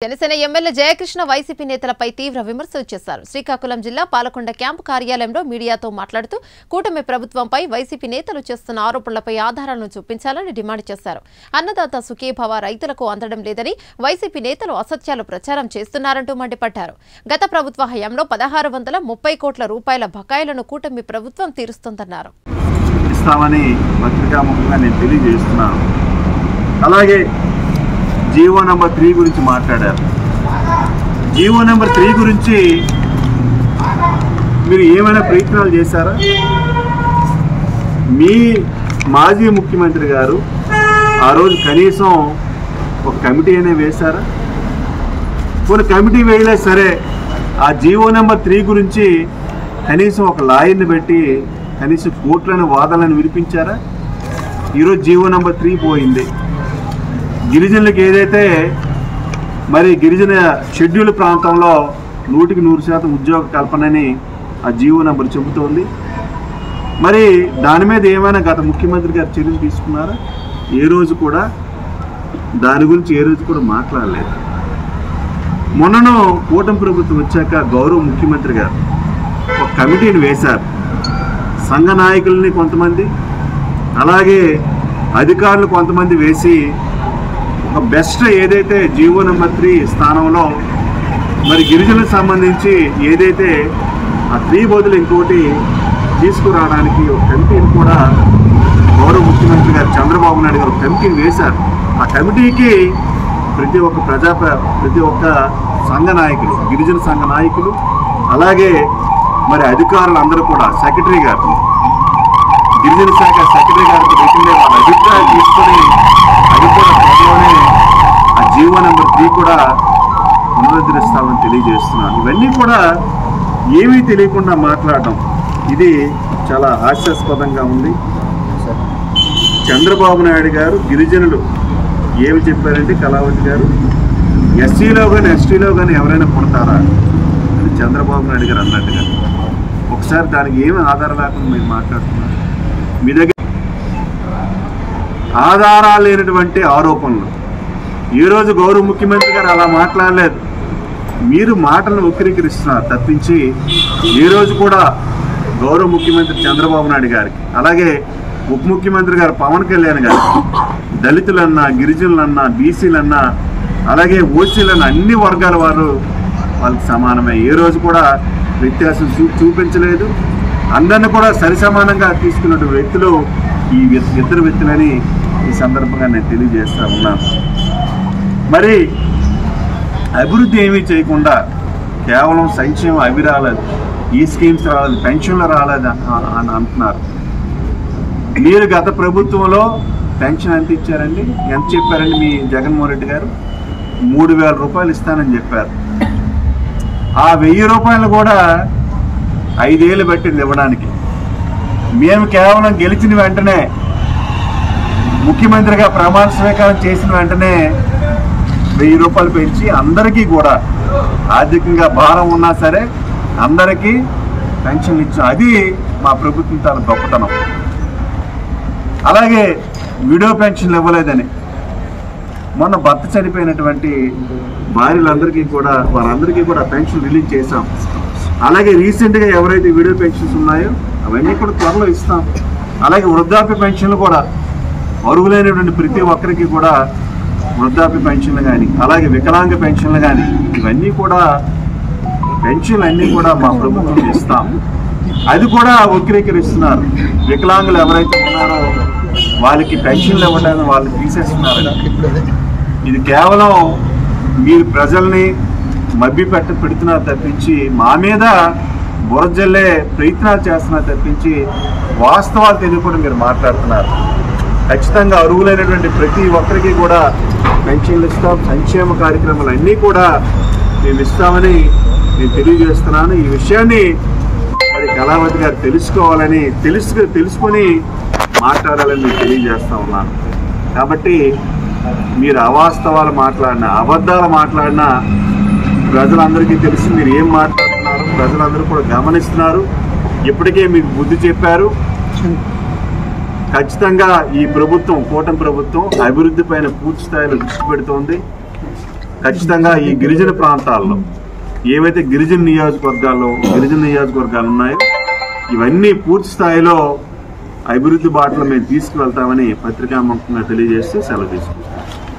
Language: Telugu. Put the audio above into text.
జనసేన ఎమ్మెల్యే జయకృష్ణ వైసీపీ నేతలపై తీవ్ర విమర్శలు చేశారు. శ్రీకాకుళం జిల్లా పాలకొండ క్యాంపు కార్యాలయంలో మీడియాతో మాట్లాడుతూ కూటమి ప్రభుత్వంపై వైసీపీ నేతలు చేస్తున్న ఆరోపణలపై ఆధారాలను చూపించాలని డిమాండ్ చేశారు. అన్నదాత సుఖీభవ రైతులకు అందడం లేదని వైసీపీ నేతలు అసత్యాలు ప్రచారం చేస్తున్నారంటూ మండిపడ్డారు. గత ప్రభుత్వ హయాంలో 1630 కోట్ల రూపాయల బకాయిలను కూటమి ప్రభుత్వం తీరుస్తుందన్నారు. అలాగే జీవో నెంబర్ 3 గురించి మాట్లాడారు. జీవో నెంబర్ 3 గురించి మీరు ఏమైనా ప్రయత్నాలు చేశారా? మీ మాజీ ముఖ్యమంత్రి గారు ఆ రోజు కనీసం ఒక కమిటీ అయినా వేశారా? కొన్ని కమిటీ వేయలేదు సరే, ఆ జీవో నెంబర్ 3 గురించి కనీసం ఒక లాయర్ని పెట్టి కనీసం కోర్టులను వాదనలను వినిపించారా? ఈరోజు జీవో నెంబర్ 3 పోయింది. గిరిజనులకు ఏదైతే మరి గిరిజన షెడ్యూల్ ప్రాంతంలో 100% ఉద్యోగ కల్పనని ఆ జీవో నెంబర్ చెబుతోంది. మరి దాని మీద ఏమైనా గత ముఖ్యమంత్రి గారు చర్యలు తీసుకున్నారా? ఏ రోజు కూడా దాని గురించి కూడా మాట్లాడలేదు. మొన్నను కూటమి ప్రభుత్వం వచ్చాక గౌరవ ముఖ్యమంత్రి గారు ఒక కమిటీని వేశారు. సంఘ నాయకుల్ని కొంతమంది, అలాగే అధికారులు కొంతమంది వేసి ఒక బెస్ట్ ఏదైతే జీవో నెంబర్ 3 స్థానంలో మరి గిరిజనులకు సంబంధించి ఏదైతే ఆ 3 బదులు ఇంకోటి తీసుకురావడానికి ఒక కమిటీని కూడా గౌరవ ముఖ్యమంత్రి గారు చంద్రబాబు నాయుడు గారు ఒక కమిటీని వేశారు. ఆ కమిటీకి ప్రతి ఒక్క సంఘ నాయకులు, గిరిజన సంఘ నాయకులు, అలాగే మరి అధికారులు అందరూ కూడా సెక్రటరీ గారు, గిరిజన శాఖ సెక్రటరీ గారికి పెట్టిందే వాళ్ళ అభిప్రాయాలు తీసుకొని అది కూడా త్వరలోనే ఆ జీవో నెంబర్ 3 కూడా పునరుద్ధరిస్తామని తెలియజేస్తున్నాను. ఇవన్నీ కూడా ఏమీ తెలియకుండా మాట్లాడడం ఇది చాలా హాస్యాస్పదంగా ఉంది. చంద్రబాబు నాయుడు గారు గిరిజనులు ఏమి చెప్పారంటే, కళావతి గారు ఎస్సీలో కానీ ఎస్టీలో కానీ ఎవరైనా పుడతారా అని చంద్రబాబు నాయుడు గారు అన్నట్టుగా ఒకసారి దానికి ఏమి ఆధారం లేకుండా మీరు మాట్లాడుతున్నారు. మీ దగ్గర ఆధారాలు లేనటువంటి ఆరోపణలు. ఈరోజు గౌరవ ముఖ్యమంత్రి గారు అలా మాట్లాడలేదు. మీరు మాటలను వక్రీకరిస్తున్నారు తప్పించి ఈరోజు కూడా గౌరవ ముఖ్యమంత్రి చంద్రబాబు నాయుడు గారికి, అలాగే ఉప ముఖ్యమంత్రి గారు పవన్ కళ్యాణ్ గారికి దళితులన్నా, గిరిజనులన్నా, బీసీలన్నా, అలాగే ఓసీలన్నా అన్ని వర్గాల వారు వాళ్ళకి సమానమే. ఏ రోజు కూడా వ్యత్యాసం చూపించలేదు. అందరినీ కూడా సరిసమానంగా తీసుకున్న వ్యక్తులు ఈ ఇద్దరు వ్యక్తులని ఈ సందర్భంగా నేను తెలియజేస్తా ఉన్నాను. మరి అభివృద్ధి ఏమీ చేయకుండా కేవలం సంక్షేమం అవి రాలేదు, ఈ స్కీమ్స్ రాలేదు, పెన్షన్లు రాలేదు అని అంటున్నారు. మీరు గత ప్రభుత్వంలో పెన్షన్ ఎంత ఇచ్చారండి? ఎంత చెప్పారండి? మీ జగన్మోహన్ రెడ్డి గారు 3000 రూపాయలు ఇస్తానని చెప్పారు. ఆ 1000 రూపాయలు కూడా 5 ఏళ్ళు పెట్టింది ఇవ్వడానికి. మేము కేవలం గెలిచిన వెంటనే, ముఖ్యమంత్రిగా ప్రమాణ స్వీకారం చేసిన వెంటనే 1000 రూపాయలు పెంచి అందరికీ కూడా ఆర్థికంగా భారం ఉన్నా సరే అందరికీ పెన్షన్లు ఇచ్చాం. అది మా ప్రభుత్వం తన గొప్పతనం. అలాగే విడో పెన్షన్లు ఇవ్వలేదని మొన్న భర్త చనిపోయినటువంటి భార్యలందరికీ కూడా వారందరికీ కూడా పెన్షన్ రిలీజ్ చేశాం. అలాగే రీసెంట్గా ఎవరైతే విడో పెన్షన్స్ ఉన్నాయో అవన్నీ కూడా త్వరలో ఇస్తాం. అలాగే వృద్ధాప్య పెన్షన్లు కూడా అర్హులైనటువంటి ప్రతి ఒక్కరికి కూడా వృద్ధాప్య పెన్షన్లు కానీ, అలాగే వికలాంగ పెన్షన్లు కానీ, ఇవన్నీ కూడా పెన్షన్లు అన్నీ కూడా మా ప్రభుత్వం ఇస్తాం. అది కూడా వక్రీకరిస్తున్నారు. వికలాంగులు ఎవరైతే ఉన్నారో వాళ్ళకి పెన్షన్లు ఇవ్వడానికి వాళ్ళు తీసేస్తున్నారు. ఇది కేవలం మీరు ప్రజల్ని పెడుతున్నారు తప్పించి, మా మీద బురజల్లే ప్రయత్నాలు చేస్తున్నారు తప్పించి వాస్తవాలు తెలియకుండా మీరు మాట్లాడుతున్నారు. ఖచ్చితంగా అర్హులైనటువంటి ప్రతి ఒక్కరికి కూడా పెన్షన్లు ఇస్తాం. సంక్షేమ కార్యక్రమాలు అన్నీ కూడా మేము ఇస్తామని నేను తెలియజేస్తున్నాను. ఈ విషయాన్ని మరి కళావతి గారు తెలుసుకోవాలని, తెలుసుకొని మాట్లాడాలని నేను తెలియజేస్తా ఉన్నాను. కాబట్టి మీరు అవాస్తవాలు మాట్లాడినా, అబద్ధాలు మాట్లాడినా ప్రజలందరికీ తెలిసి మీరు ఏం మాట్లాడుతున్నారు. ప్రజలందరూ కూడా గమనిస్తున్నారు. ఇప్పటికే మీకు బుద్ధి చెప్పారు. ఖచ్చితంగా ఈ ప్రభుత్వం, కూటమి ప్రభుత్వం అభివృద్ధి పైన పూర్తి స్థాయిలో దృష్టి పెడుతోంది. ఖచ్చితంగా ఈ గిరిజన ప్రాంతాల్లో ఏవైతే గిరిజన నియోజకవర్గాలు ఉన్నాయో ఇవన్నీ పూర్తి స్థాయిలో అభివృద్ధి బాటలో మేము తీసుకువెళ్తామని పత్రికాముఖంగా తెలియజేస్తూ సెలవు తీసుకుంటాం.